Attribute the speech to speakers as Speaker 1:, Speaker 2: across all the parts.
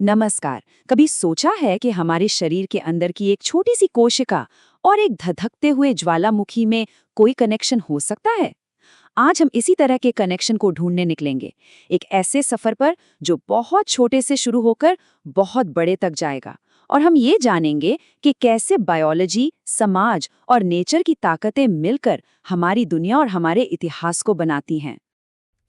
Speaker 1: नमस्कार। कभी सोचा है कि हमारे शरीर के अंदर की एक छोटी सी कोशिका और एक धधकते हुए ज्वालामुखी में कोई कनेक्शन हो सकता है? आज हम इसी तरह के कनेक्शन को ढूंढने निकलेंगे, एक ऐसे सफर पर जो बहुत छोटे से शुरू होकर बहुत बड़े तक जाएगा। और हम ये जानेंगे कि कैसे बायोलॉजी, समाज और नेचर की ताकतें मिलकर हमारी दुनिया और हमारे इतिहास को बनाती हैं।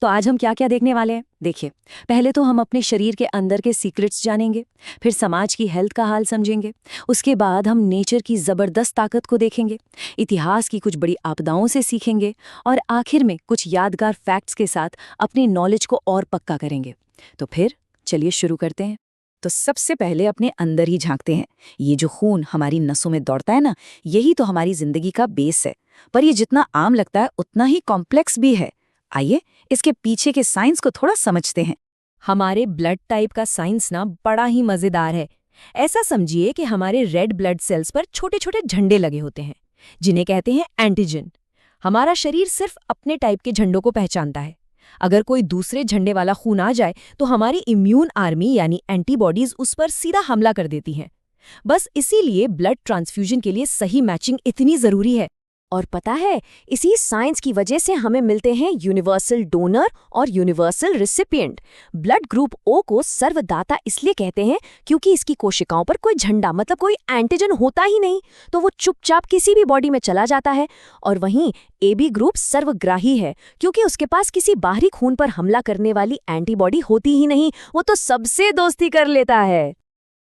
Speaker 2: तो आज हम क्या क्या देखने वाले हैं? देखिए, पहले तो हम अपने शरीर के अंदर के सीक्रेट्स जानेंगे, फिर समाज की हेल्थ का हाल समझेंगे, उसके बाद हम नेचर की जबरदस्त ताकत को देखेंगे, इतिहास की कुछ बड़ी आपदाओं से सीखेंगे और आखिर में कुछ यादगार फैक्ट्स के साथ अपनी नॉलेज को और पक्का करेंगे। तो फिर चलिए शुरू करते हैं। तो सबसे पहले अपने अंदर ही झांकते हैं। ये जो खून हमारी नसों में दौड़ता है ना, यही तो हमारी जिंदगी का बेस है। पर ये जितना आम लगता है उतना ही कॉम्प्लेक्स भी है। आइए इसके पीछे के साइंस को थोड़ा समझते हैं। हमारे ब्लड टाइप का साइंस ना बड़ा ही मजेदार है। ऐसा समझिए कि हमारे रेड ब्लड सेल्स पर छोटे छोटे झंडे लगे होते हैं, जिन्हें कहते हैं एंटीजन। हमारा शरीर सिर्फ अपने टाइप के झंडों को पहचानता है। अगर कोई दूसरे झंडे वाला खून आ जाए तो हमारी इम्यून आर्मी यानी एंटीबॉडीज उस पर सीधा हमला कर देती हैं। बस इसीलिए ब्लड ट्रांसफ्यूजन के लिए सही मैचिंग इतनी जरूरी है। और पता है, इसी साइंस की वजह से हमें मिलते हैं यूनिवर्सल डोनर और universal recipient. Blood group O को सर्वदाता इसलिए कहते हैं क्योंकि इसकी कोशिकाओं पर कोई झंडा मतलब कोई एंटीजन होता ही नहीं, तो वो चुपचाप किसी भी बॉडी में चला जाता है। और वहीं ए बी ग्रुप सर्वग्राही है क्योंकि उसके पास किसी बाहरी खून पर हमला करने वाली एंटीबॉडी होती ही नहीं, वो तो सबसे दोस्ती कर लेता है।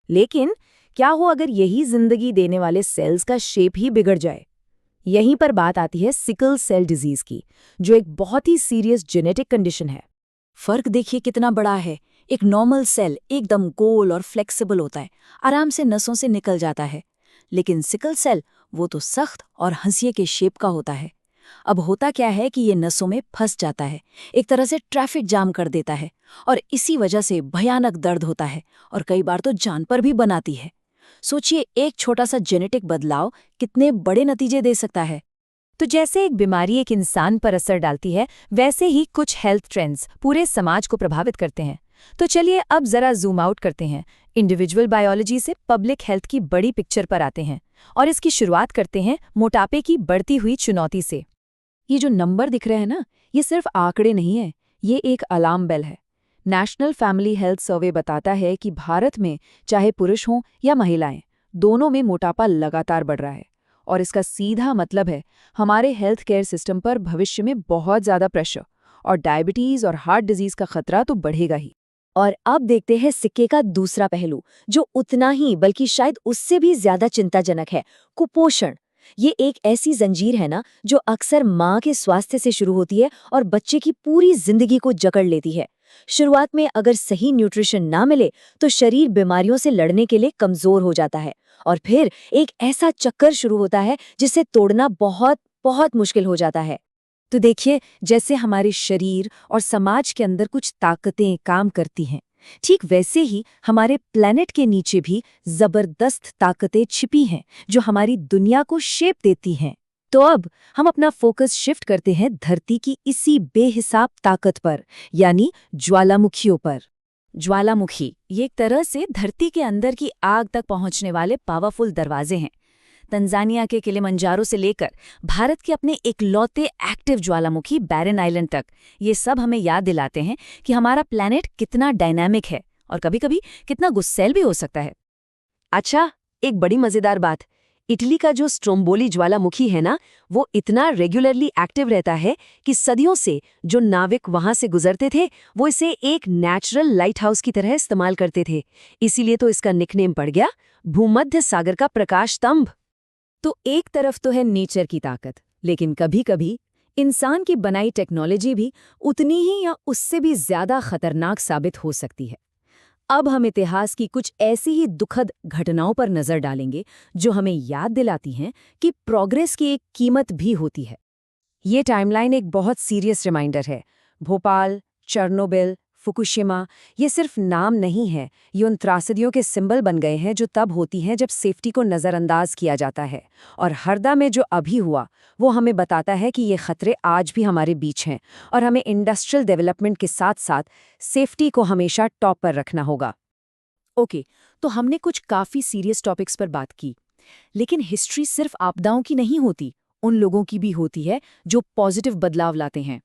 Speaker 2: लेकिन क्या हो अगर यही जिंदगी देने वाले सेल्स का शेप ही बिगड़ जाए? यहीं पर बात आती है सिकल सेल डिजीज की, जो एक बहुत ही सीरियस जेनेटिक कंडीशन है। फर्क देखिए कितना बड़ा है। एक नॉर्मल सेल एकदम गोल और फ्लेक्सिबल होता है, आराम से नसों से निकल जाता है। लेकिन सिकल सेल वो तो सख्त और हंसिए के शेप का होता है। अब होता क्या है कि ये नसों में फंस जाता है, एक तरह से ट्रैफिक जाम कर देता है, और इसी वजह से भयानक दर्द होता है और कई बार तो जान पर भी बनाती है। सोचिए, एक छोटा सा जेनेटिक बदलाव कितने बड़े नतीजे दे सकता है। तो जैसे एक बीमारी एक इंसान पर असर डालती है, वैसे ही कुछ हेल्थ ट्रेंड्स पूरे समाज को प्रभावित करते हैं। तो चलिए अब जरा जूम आउट करते हैं, इंडिविजुअल बायोलॉजी से पब्लिक हेल्थ की बड़ी पिक्चर पर आते हैं और इसकी शुरुआत करते हैं मोटापे की बढ़ती हुई चुनौती से।
Speaker 1: ये जो नंबर दिख रहे हैं ना, ये सिर्फ आंकड़े नहीं है, ये एक अलार्म बेल है। नेशनल फैमिली हेल्थ सर्वे बताता है कि भारत में चाहे पुरुष हों या महिलाएं, दोनों में मोटापा लगातार बढ़ रहा है। और इसका सीधा मतलब है हमारे हेल्थ केयर सिस्टम पर भविष्य में बहुत ज़्यादा प्रेशर, और डायबिटीज़ और हार्ट डिजीज़ का खतरा तो बढ़ेगा ही।
Speaker 2: और अब देखते हैं सिक्के का दूसरा पहलू, जो उतना ही बल्कि शायद उससे भी ज्यादा चिंताजनक है, कुपोषण। ये एक ऐसी जंजीर है ना, जो अक्सर माँ के स्वास्थ्य से शुरू होती है और बच्चे की पूरी जिंदगी को जकड़ लेती है। शुरुआत में अगर सही न्यूट्रिशन ना मिले तो शरीर बीमारियों से लड़ने के लिए कमजोर हो जाता है, और फिर एक ऐसा चक्कर शुरू होता है जिसे तोड़ना बहुत बहुत मुश्किल हो जाता है। तो देखिए, जैसे हमारे शरीर और समाज के अंदर कुछ ताकतें काम करती हैं, ठीक वैसे ही हमारे प्लेनेट के नीचे भी जबरदस्त ताकतें छिपी हैं जो हमारी दुनिया को शेप देती हैं। तो अब हम अपना फोकस शिफ्ट करते हैं धरती की इसी बेहिसाब ताकत पर, यानी ज्वालामुखियों पर। ज्वालामुखी ये एक तरह से धरती के अंदर की आग तक पहुंचने वाले पावरफुल दरवाजे हैं। तंजानिया के किलिमंजारो से लेकर भारत के अपने इकलौते एक्टिव ज्वालामुखी बैरन आइलैंड तक, ये सब हमें याद दिलाते हैं कि हमारा प्लैनेट कितना डायनामिक है और कभी-कभी कितना गुस्सैल भी हो सकता है।
Speaker 1: अच्छा, एक बड़ी मजेदार बात, इटली का जो स्ट्रोम्बोली ज्वालामुखी है ना, वो इतना रेगुलरली एक्टिव रहता है कि सदियों से जो नाविक वहां से गुजरते थे वो इसे एक नेचुरल लाइट हाउस की तरह इस्तेमाल करते थे। इसीलिए तो इसका निकनेम पड़ गया भूमध्य सागर का प्रकाश स्तंभ।
Speaker 2: तो एक तरफ तो है नेचर की ताकत, लेकिन कभी-कभी इंसान की बनाई टेक्नोलॉजी भी उतनी ही या उससे भी ज्यादा खतरनाक साबित हो सकती है। अब हम इतिहास की कुछ ऐसी ही दुखद घटनाओं पर नजर डालेंगे जो हमें याद दिलाती हैं कि प्रोग्रेस की एक कीमत भी होती है।
Speaker 1: ये टाइमलाइन एक बहुत सीरियस रिमाइंडर है। भोपाल, चेर्नोबिल, फुकुशिमा, ये सिर्फ नाम नहीं है, ये उन त्रासदियों के सिंबल बन गए हैं जो तब होती हैं जब सेफ्टी को नज़रअंदाज किया जाता है। और हरदा में जो अभी हुआ, वो हमें बताता है कि ये खतरे आज भी हमारे बीच हैं, और हमें इंडस्ट्रियल डेवलपमेंट के साथ साथ सेफ्टी को हमेशा टॉप पर रखना होगा।
Speaker 2: ओके, तो हमने कुछ काफी सीरियस टॉपिक्स पर बात की, लेकिन हिस्ट्री सिर्फ आपदाओं की नहीं होती, उन लोगों की भी होती है जो पॉजिटिव बदलाव लाते हैं।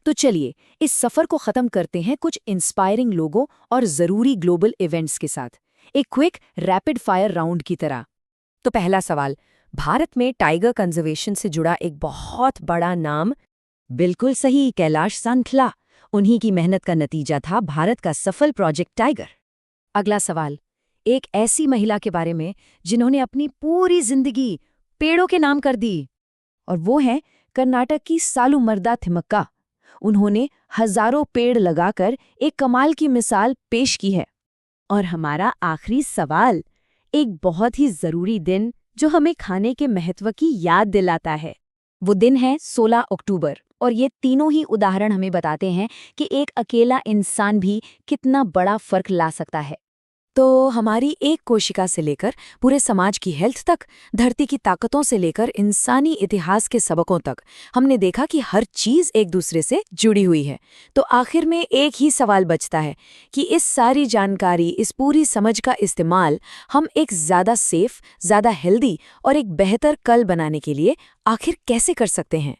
Speaker 2: तो चलिए इस सफर को खत्म करते हैं कुछ इंस्पायरिंग लोगों और जरूरी ग्लोबल इवेंट्स के साथ, एक क्विक रैपिड फायर राउंड की तरह। तो पहला सवाल, भारत में टाइगर कंजर्वेशन से जुड़ा एक बहुत बड़ा नाम।
Speaker 1: बिल्कुल सही, कैलाश सांथला। उन्हीं की मेहनत का नतीजा था भारत का सफल प्रोजेक्ट टाइगर।
Speaker 2: अगला सवाल, एक ऐसी महिला के बारे में जिन्होंने अपनी पूरी जिंदगी पेड़ों के नाम कर दी, और वो है कर्नाटक की सालुमर्दा थिमक्का। उन्होंने हजारों पेड़ लगाकर एक कमाल की मिसाल पेश की है। और हमारा आखिरी सवाल, एक बहुत ही जरूरी दिन जो हमें खाने के महत्व की याद दिलाता है।
Speaker 1: वो दिन है 16 अक्टूबर, और ये तीनों ही उदाहरण हमें बताते हैं कि एक अकेला इंसान भी कितना बड़ा फर्क ला सकता है।
Speaker 2: तो हमारी एक कोशिका से लेकर पूरे समाज की हेल्थ तक, धरती की ताकतों से लेकर इंसानी इतिहास के सबकों तक, हमने देखा कि हर चीज एक दूसरे से जुड़ी हुई है। तो आखिर में एक ही सवाल बचता है कि इस सारी जानकारी, इस पूरी समझ का इस्तेमाल हम एक ज़्यादा सेफ, ज़्यादा हेल्दी और एक बेहतर कल बनाने के लिए आखिर कैसे कर सकते हैं।